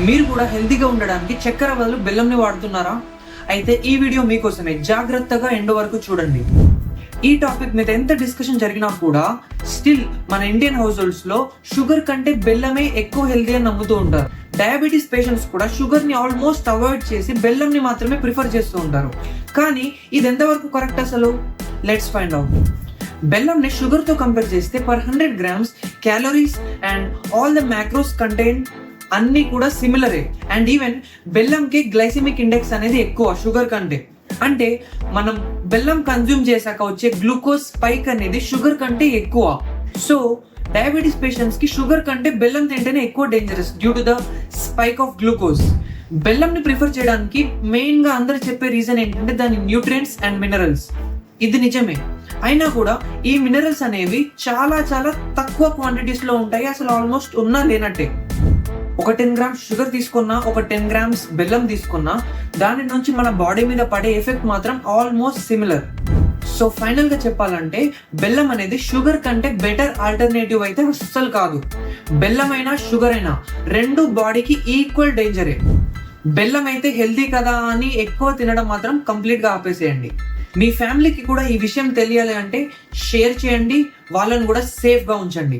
మీరు కూడా హెల్తీగా ఉండడానికి చక్కెర బదులు బెల్లంని వాడుతున్నారా? అయితే ఈ వీడియో మీకోసమే, జాగ్రత్తగా ఎండ్ వరకు చూడండి. ఈ టాపిక్ మీద ఎంత డిస్కషన్ జరిగినా కూడా స్టిల్ మన ఇండియన్ హౌస్ హోల్డ్స్ లో షుగర్ కంటే బెల్లమే ఎక్కువ హెల్తీ అని నమ్ముతూ ఉంటారు. డయాబెటీస్ పేషెంట్స్ కూడా షుగర్ ని ఆల్మోస్ట్ అవాయిడ్ చేసి బెల్లంని మాత్రమే ప్రిఫర్ చేస్తూ ఉంటారు. కానీ ఇది ఎంతవరకు కరెక్ట్ అసలు? Let's find out. బెల్లంని షుగర్ తో కంపేర్ చేస్తే per 100 grams calories and all the macros content అన్ని కూడా సిమిలరే. అండ్ ఈవెన్ బెల్లంకి గ్లైసెమిక్ ఇండెక్స్ అనేది ఎక్కువ షుగర్ కంటే. అంటే మనం బెల్లం కన్జ్యూమ్ చేశాక వచ్చే గ్లూకోజ్ స్పైక్ అనేది షుగర్ కంటే ఎక్కువ. సో డయాబెటీస్ పేషెంట్స్ కి షుగర్ కంటే బెల్లం తింటేనే ఎక్కువ dangerous due to the spike of glucose. బెల్లంని ప్రిఫర్ చేయడానికి మెయిన్ గా అందరు చెప్పే రీజన్ ఏంటంటే దాని న్యూట్రియంట్స్ అండ్ మినరల్స్. ఇది నిజమే, అయినా కూడా ఈ మినరల్స్ అనేవి చాలా చాలా తక్కువ క్వాంటిటీస్ లో ఉంటాయి, అసలు ఆల్మోస్ట్ ఉన్నా లేనట్టే. ఒక 10 grams షుగర్ తీసుకున్నా, ఒక 10 grams బెల్లం తీసుకున్నా, దాని నుంచి మన బాడీ మీద పడే ఎఫెక్ట్ మాత్రం ఆల్మోస్ట్ సిమిలర్. సో ఫైనల్ గా చెప్పాలంటే బెల్లం అనేది షుగర్ కంటే బెటర్ ఆల్టర్నేటివ్ అయితే అస్సలు కాదు. బెల్లం అయినా షుగర్ అయినా రెండు బాడీకి ఈక్వల్ డేంజరే. బెల్లం అయితే హెల్తీ కదా అని ఎక్కువ తినడం మాత్రం కంప్లీట్ గా ఆపేసేయండి. మీ ఫ్యామిలీకి కూడా ఈ విషయం తెలియాలి అంటే షేర్ చేయండి, వాళ్ళని కూడా సేఫ్ గా ఉంచండి.